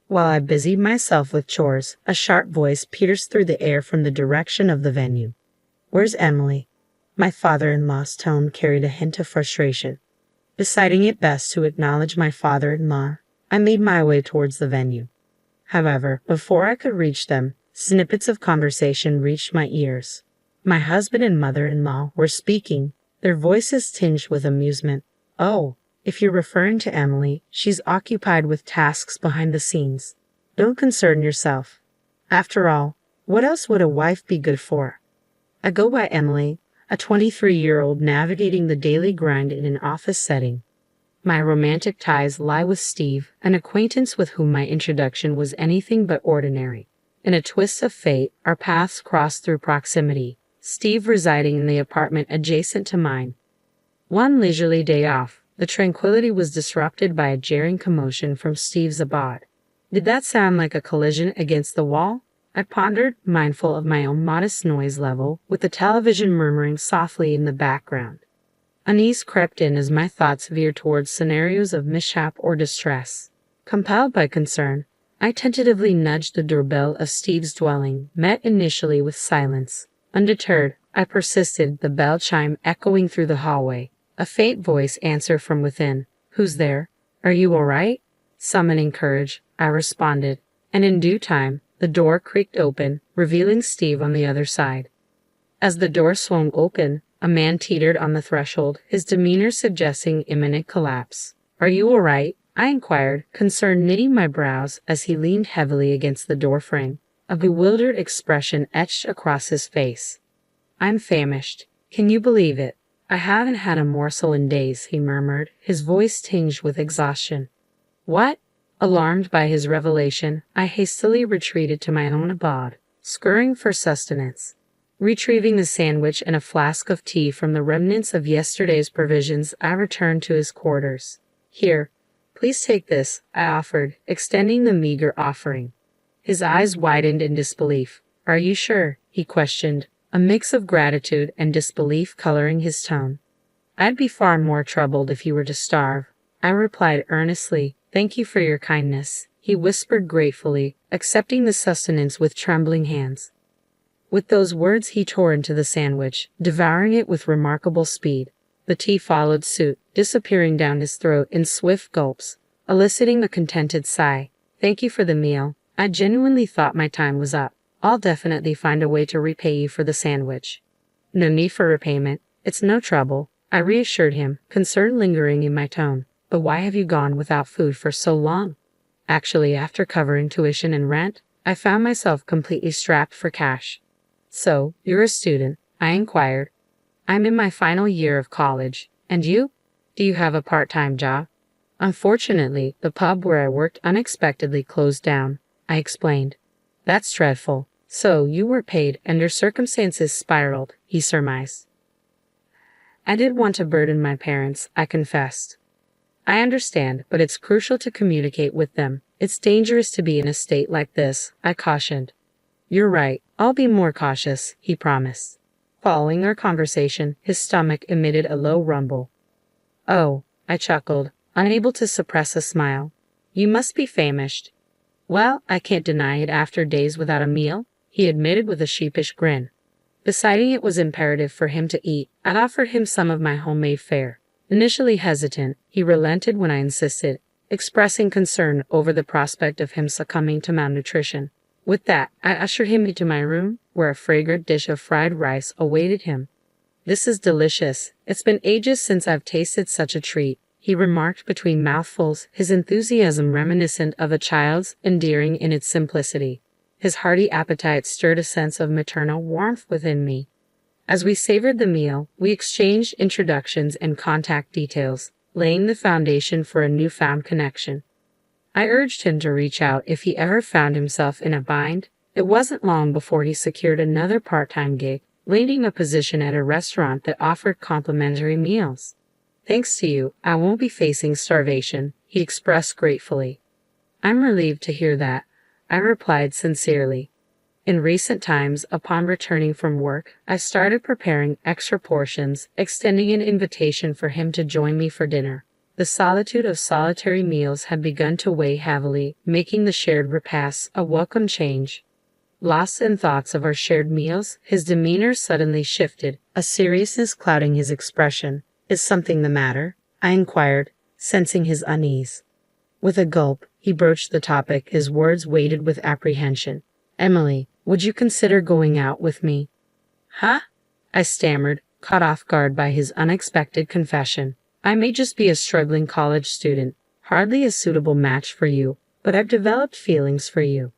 While I busied myself with chores, a sharp voice pierced through the air from the direction of the venue. "Where's Emily?" My father-in-law's tone carried a hint of frustration. Deciding it best to acknowledge my father-in-law, I made my way towards the venue. However, before I could reach them, snippets of conversation reached my ears. My husband and mother-in-law were speaking, their voices tinged with amusement. "Oh, if you're referring to Emily, she's occupied with tasks behind the scenes. Don't concern yourself. After all, what else would a wife be good for?" I go by Emily, a 23-year-old navigating the daily grind in an office setting. My romantic ties lie with Steve, an acquaintance with whom my introduction was anything but ordinary. In a twist of fate, our paths crossed through proximity, Steve residing in the apartment adjacent to mine. One leisurely day off, the tranquility was disrupted by a jarring commotion from Steve's abode. Did that sound like a collision against the wall? I pondered, mindful of my own modest noise level, with the television murmuring softly in the background. Unease crept in as my thoughts veered towards scenarios of mishap or distress. Compelled by concern, I tentatively nudged the doorbell of Steve's dwelling, met initially with silence. Undeterred, I persisted, the bell chime echoing through the hallway. A faint voice answered from within. "Who's there? Are you all right?" Summoning courage, I responded, and in due time, the door creaked open, revealing Steve on the other side. As the door swung open, a man teetered on the threshold, his demeanor suggesting imminent collapse. "Are you all right?" I inquired, concern knitting my brows as he leaned heavily against the doorframe. A bewildered expression etched across his face. "I'm famished. Can you believe it? I haven't had a morsel in days," he murmured, his voice tinged with exhaustion. "What?" Alarmed by his revelation, I hastily retreated to my own abode, scurrying for sustenance. Retrieving the sandwich and a flask of tea from the remnants of yesterday's provisions, I returned to his quarters. "Here, please take this," I offered, extending the meager offering. His eyes widened in disbelief. "Are you sure?" he questioned, a mix of gratitude and disbelief coloring his tone. "I'd be far more troubled if you were to starve," I replied earnestly. "Thank you for your kindness," he whispered gratefully, accepting the sustenance with trembling hands. With those words he tore into the sandwich, devouring it with remarkable speed. The tea followed suit, disappearing down his throat in swift gulps, eliciting a contented sigh. "Thank you for the meal. I genuinely thought my time was up. I'll definitely find a way to repay you for the sandwich." "No need for repayment. It's no trouble," I reassured him, concern lingering in my tone. "But why have you gone without food for so long?" Actually, after covering tuition and rent, I found myself completely strapped for cash. "So, you're a student?" I inquired. "I'm in my final year of college. And you? Do you have a part-time job?" "Unfortunately, the pub where I worked unexpectedly closed down," I explained. "That's dreadful. So, you were paid and your circumstances spiraled," he surmised. "I didn't want to burden my parents," I confessed. "I understand, but it's crucial to communicate with them. It's dangerous to be in a state like this," I cautioned. "You're right. I'll be more cautious," he promised. Following our conversation, his stomach emitted a low rumble. "Oh," I chuckled, unable to suppress a smile. "You must be famished." "Well, I can't deny it after days without a meal," he admitted with a sheepish grin. Deciding it was imperative for him to eat, I offered him some of my homemade fare. Initially hesitant, he relented when I insisted, expressing concern over the prospect of him succumbing to malnutrition. With that, I ushered him into my room, where a fragrant dish of fried rice awaited him. "This is delicious. It's been ages since I've tasted such a treat," he remarked between mouthfuls, his enthusiasm reminiscent of a child's, endearing in its simplicity. His hearty appetite stirred a sense of maternal warmth within me. As we savored the meal, we exchanged introductions and contact details, laying the foundation for a newfound connection. I urged him to reach out if he ever found himself in a bind. It wasn't long before he secured another part-time gig, landing a position at a restaurant that offered complimentary meals. "Thanks to you, I won't be facing starvation," he expressed gratefully. "I'm relieved to hear that," I replied sincerely. In recent times, upon returning from work, I started preparing extra portions, extending an invitation for him to join me for dinner. The solitude of solitary meals had begun to weigh heavily, making the shared repasts a welcome change. Lost in thoughts of our shared meals, his demeanor suddenly shifted, a seriousness clouding his expression. "Is something the matter?" I inquired, sensing his unease. With a gulp, he broached the topic, his words weighted with apprehension. "Emily, would you consider going out with me?" "Huh?" I stammered, caught off guard by his unexpected confession. "I may just be a struggling college student, hardly a suitable match for you, but I've developed feelings for you."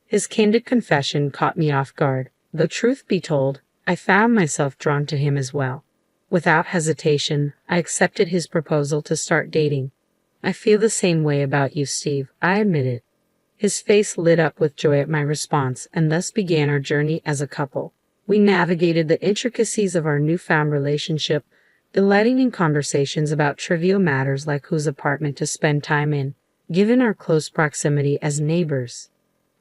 His candid confession caught me off guard. Though truth be told, I found myself drawn to him as well. Without hesitation, I accepted his proposal to start dating. "I feel the same way about you, Steve," I admitted. His face lit up with joy at my response, and thus began our journey as a couple. We navigated the intricacies of our newfound relationship, delighting in conversations about trivial matters like whose apartment to spend time in, given our close proximity as neighbors.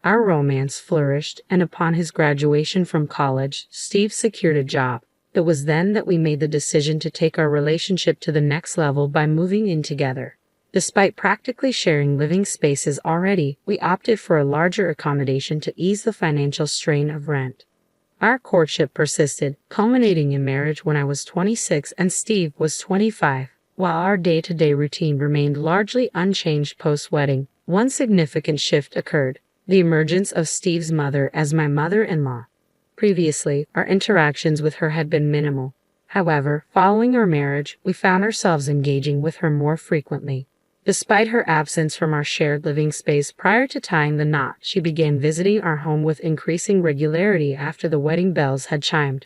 Our romance flourished, and upon his graduation from college, Steve secured a job. It was then that we made the decision to take our relationship to the next level by moving in together. Despite practically sharing living spaces already, we opted for a larger accommodation to ease the financial strain of rent. Our courtship persisted, culminating in marriage when I was 26 and Steve was 25. While our day-to-day routine remained largely unchanged post-wedding, one significant shift occurred: the emergence of Steve's mother as my mother-in-law. Previously, our interactions with her had been minimal. However, following our marriage, we found ourselves engaging with her more frequently. Despite her absence from our shared living space prior to tying the knot, she began visiting our home with increasing regularity after the wedding bells had chimed.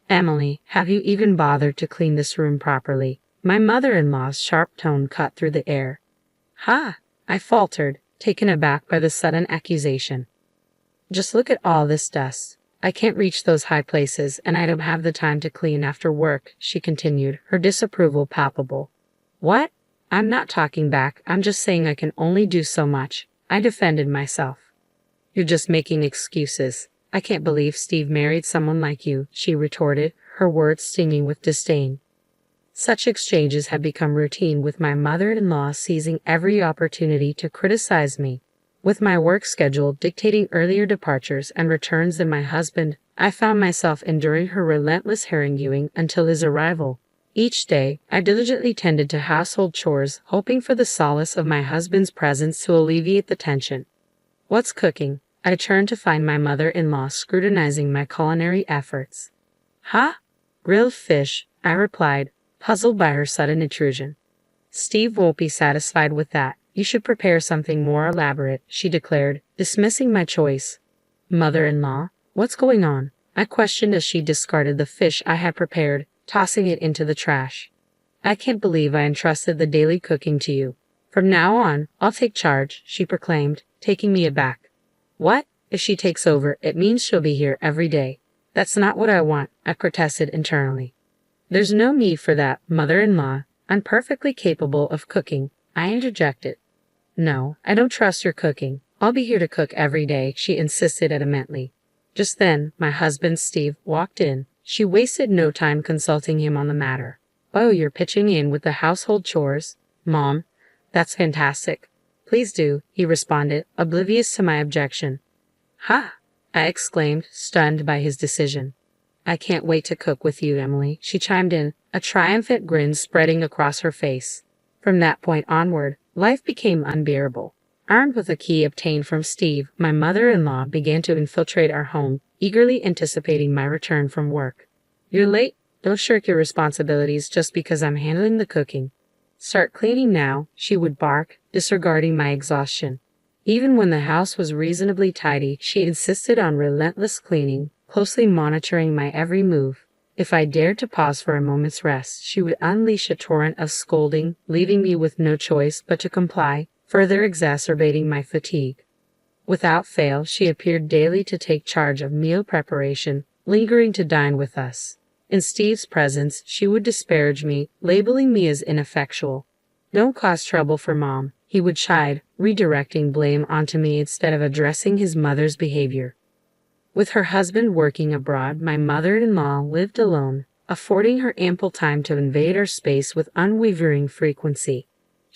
"Emily, have you even bothered to clean this room properly?" My mother-in-law's sharp tone cut through the air. "Ha!" I faltered, taken aback by the sudden accusation. "Just look at all this dust. I can't reach those high places, and I don't have the time to clean after work," she continued, her disapproval palpable. "What? I'm not talking back, I'm just saying I can only do so much," I defended myself. "You're just making excuses. I can't believe Steve married someone like you," she retorted, her words stinging with disdain. Such exchanges had become routine, with my mother-in-law seizing every opportunity to criticize me. With my work schedule dictating earlier departures and returns than my husband, I found myself enduring her relentless haranguing until his arrival. Each day, I diligently tended to household chores, hoping for the solace of my husband's presence to alleviate the tension. "What's cooking?" I turned to find my mother-in-law scrutinizing my culinary efforts. "Huh? Grilled fish," I replied, puzzled by her sudden intrusion. "Steve won't be satisfied with that. You should prepare something more elaborate," she declared, dismissing my choice. "Mother-in-law, what's going on?" I questioned as she discarded the fish I had prepared, tossing it into the trash. "I can't believe I entrusted the daily cooking to you. From now on, I'll take charge," she proclaimed, taking me aback. "What? If she takes over, it means she'll be here every day." "That's not what I want," I protested internally. "There's no need for that, mother-in-law. I'm perfectly capable of cooking," I interjected. "No, I don't trust your cooking. I'll be here to cook every day," she insisted adamantly. Just then, my husband Steve walked in. She wasted no time consulting him on the matter. "Oh, you're pitching in with the household chores, Mom? That's fantastic. Please do," he responded, oblivious to my objection. "Ha!" I exclaimed, stunned by his decision. "I can't wait to cook with you, Emily," she chimed in, a triumphant grin spreading across her face. From that point onward, life became unbearable. Armed with a key obtained from Steve, my mother-in-law began to infiltrate our home, eagerly anticipating my return from work. "You're late. Don't shirk your responsibilities just because I'm handling the cooking. Start cleaning now," she would bark, disregarding my exhaustion. Even when the house was reasonably tidy, she insisted on relentless cleaning, closely monitoring my every move. If I dared to pause for a moment's rest, she would unleash a torrent of scolding, leaving me with no choice but to comply, further exacerbating my fatigue. Without fail, she appeared daily to take charge of meal preparation, lingering to dine with us. In Steve's presence, she would disparage me, labeling me as ineffectual. "Don't cause trouble for Mom," he would chide, redirecting blame onto me instead of addressing his mother's behavior. With her husband working abroad, my mother-in-law lived alone, affording her ample time to invade our space with unwavering frequency.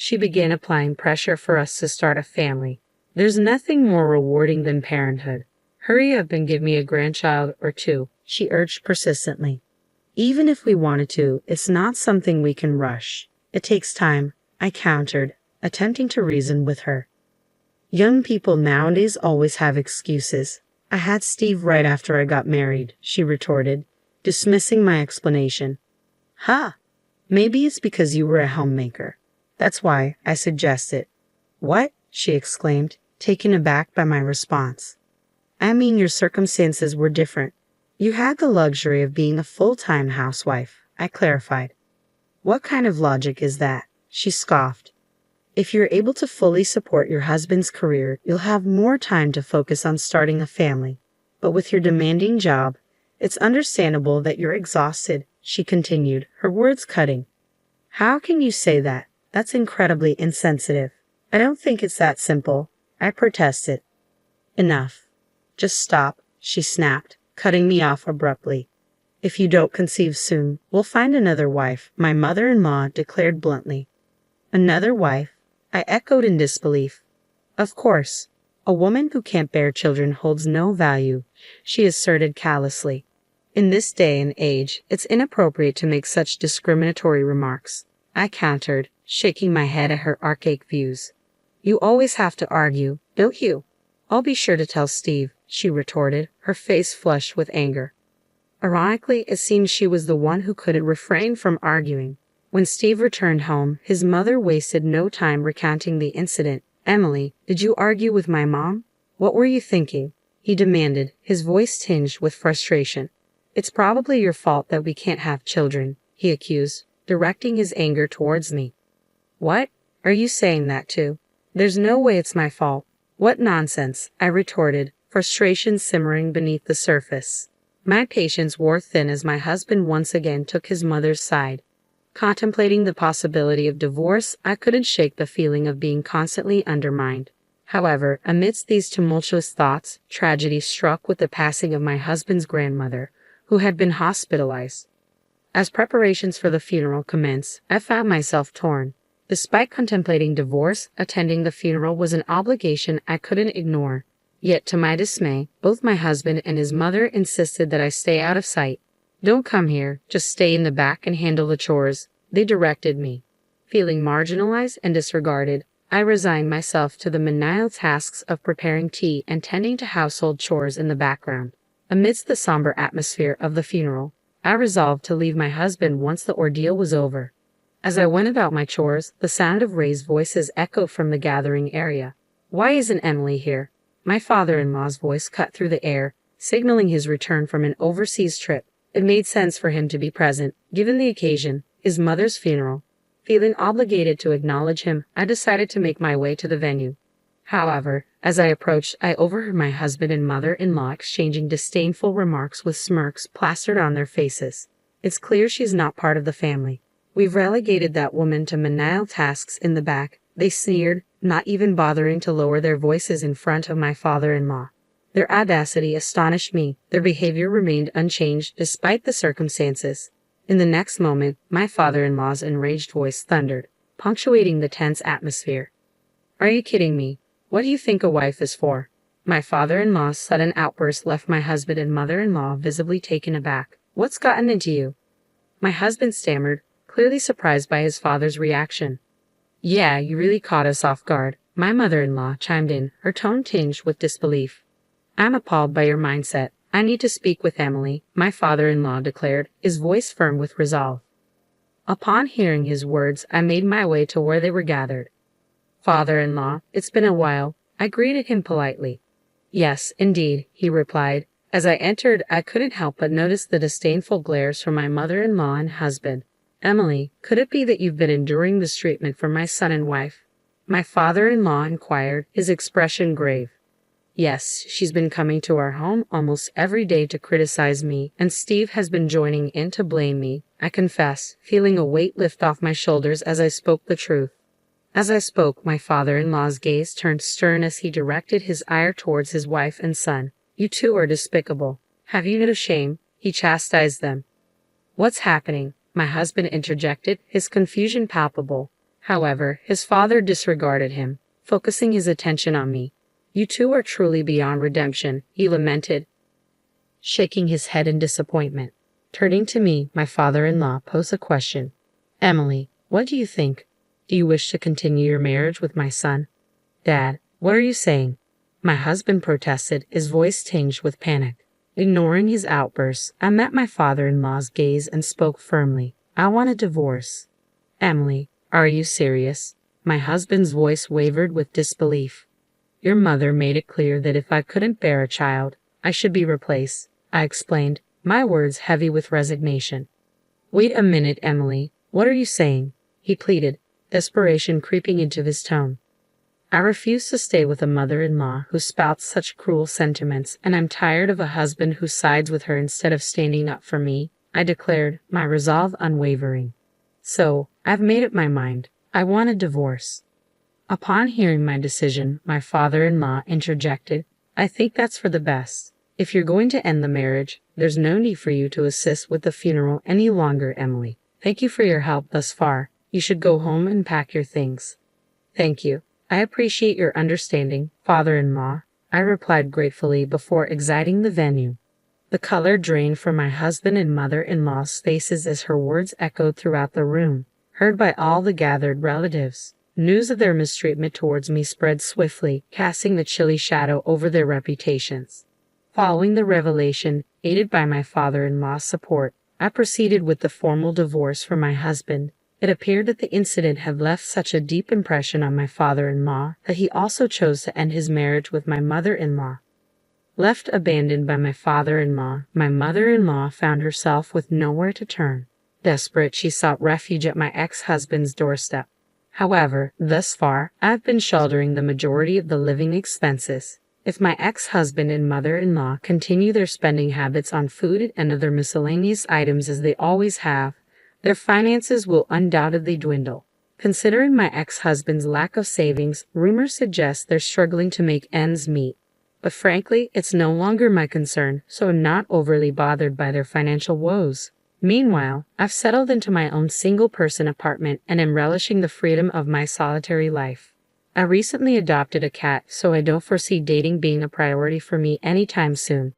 she began applying pressure for us to start a family. There's nothing more rewarding than parenthood. Hurry up and give me a grandchild or two, she urged persistently. Even if we wanted to, it's not something we can rush. It takes time, I countered, attempting to reason with her. Young people nowadays always have excuses. I had Steve right after I got married, she retorted, dismissing my explanation. Ha! Maybe it's because you were a homemaker. That's why, I suggested. What? She exclaimed, taken aback by my response. I mean, your circumstances were different. You had the luxury of being a full-time housewife, I clarified. What kind of logic is that? She scoffed. If you're able to fully support your husband's career, you'll have more time to focus on starting a family. But with your demanding job, it's understandable that you're exhausted, she continued, her words cutting. How can you say that? That's incredibly insensitive. I don't think it's that simple, I protested. Enough. Just stop, she snapped, cutting me off abruptly. If you don't conceive soon, we'll find another wife, my mother-in-law declared bluntly. Another wife? I echoed in disbelief. Of course. A woman who can't bear children holds no value, she asserted callously. In this day and age, it's inappropriate to make such discriminatory remarks, I countered, shaking my head at her archaic views. You always have to argue, don't you? I'll be sure to tell Steve, she retorted, her face flushed with anger. Ironically, it seemed she was the one who couldn't refrain from arguing. When Steve returned home, his mother wasted no time recounting the incident. Emily, did you argue with my mom? What were you thinking? He demanded, his voice tinged with frustration. It's probably your fault that we can't have children, he accused, directing his anger towards me. What? Are you saying that too? There's no way it's my fault. What nonsense, I retorted, frustration simmering beneath the surface. My patience wore thin as my husband once again took his mother's side. Contemplating the possibility of divorce, I couldn't shake the feeling of being constantly undermined. However, amidst these tumultuous thoughts, tragedy struck with the passing of my husband's grandmother, who had been hospitalized. As preparations for the funeral commenced, I found myself torn. Despite contemplating divorce, attending the funeral was an obligation I couldn't ignore. Yet, to my dismay, both my husband and his mother insisted that I stay out of sight. Don't come here, just stay in the back and handle the chores, they directed me. Feeling marginalized and disregarded, I resigned myself to the menial tasks of preparing tea and tending to household chores in the background. Amidst the somber atmosphere of the funeral, I resolved to leave my husband once the ordeal was over. As I went about my chores, the sound of raised voices echoed from the gathering area. Why isn't Emily here? My father-in-law's voice cut through the air, signaling his return from an overseas trip. It made sense for him to be present, given the occasion, his mother's funeral. Feeling obligated to acknowledge him, I decided to make my way to the venue. However, as I approached, I overheard my husband and mother-in-law exchanging disdainful remarks with smirks plastered on their faces. It's clear she's not part of the family. We've relegated that woman to menial tasks in the back, they sneered, not even bothering to lower their voices in front of my father-in-law. Their audacity astonished me. Their behavior remained unchanged despite the circumstances. In the next moment, my father-in-law's enraged voice thundered, punctuating the tense atmosphere. Are you kidding me? What do you think a wife is for? My father-in-law's sudden outburst left my husband and mother-in-law visibly taken aback. What's gotten into you? My husband stammered, clearly surprised by his father's reaction. Yeah, you really caught us off guard, my mother-in-law chimed in, her tone tinged with disbelief. I'm appalled by your mindset. I need to speak with Emily, my father-in-law declared, his voice firm with resolve. Upon hearing his words, I made my way to where they were gathered. Father-in-law, it's been a while, I greeted him politely. Yes, indeed, he replied. As I entered, I couldn't help but notice the disdainful glares from my mother-in-law and husband. Emily, could it be that you've been enduring this treatment from my son and wife? My father-in-law inquired, his expression grave. Yes, she's been coming to our home almost every day to criticize me, and Steve has been joining in to blame me, I confess, feeling a weight lift off my shoulders as I spoke the truth. As I spoke, my father-in-law's gaze turned stern as he directed his ire towards his wife and son. You two are despicable. Have you no shame? He chastised them. What's happening? My husband interjected, his confusion palpable. However, his father disregarded him, focusing his attention on me. "You two are truly beyond redemption," he lamented, shaking his head in disappointment. Turning to me, my father-in-law posed a question. "Emily, what do you think? Do you wish to continue your marriage with my son?" "Dad, what are you saying?" my husband protested, his voice tinged with panic. Ignoring his outbursts, I met my father-in-law's gaze and spoke firmly. "I want a divorce." "Emily, are you serious?" My husband's voice wavered with disbelief. "Your mother made it clear that if I couldn't bear a child, I should be replaced," I explained, my words heavy with resignation. "Wait a minute, Emily. What are you saying?" he pleaded, desperation creeping into his tone. "I refuse to stay with a mother-in-law who spouts such cruel sentiments, and I'm tired of a husband who sides with her instead of standing up for me," I declared, my resolve unwavering. "So, I've made up my mind. I want a divorce." Upon hearing my decision, my father-in-law interjected, "I think that's for the best. If you're going to end the marriage, there's no need for you to assist with the funeral any longer, Emily. Thank you for your help thus far. You should go home and pack your things." "Thank you. I appreciate your understanding, father-in-law," I replied gratefully before exiting the venue. The color drained from my husband and mother-in-law's faces as her words echoed throughout the room, heard by all the gathered relatives. News of their mistreatment towards me spread swiftly, casting a chilly shadow over their reputations. Following the revelation, aided by my father-in-law's support, I proceeded with the formal divorce for my husband. It appeared that the incident had left such a deep impression on my father-in-law that he also chose to end his marriage with my mother-in-law. Left abandoned by my father-in-law, my mother-in-law found herself with nowhere to turn. Desperate, she sought refuge at my ex-husband's doorstep. However, thus far, I've been shouldering the majority of the living expenses. If my ex-husband and mother-in-law continue their spending habits on food and other miscellaneous items as they always have, their finances will undoubtedly dwindle. Considering my ex-husband's lack of savings, rumors suggest they're struggling to make ends meet. But frankly, it's no longer my concern, so I'm not overly bothered by their financial woes. Meanwhile, I've settled into my own single-person apartment and am relishing the freedom of my solitary life. I recently adopted a cat, so I don't foresee dating being a priority for me anytime soon.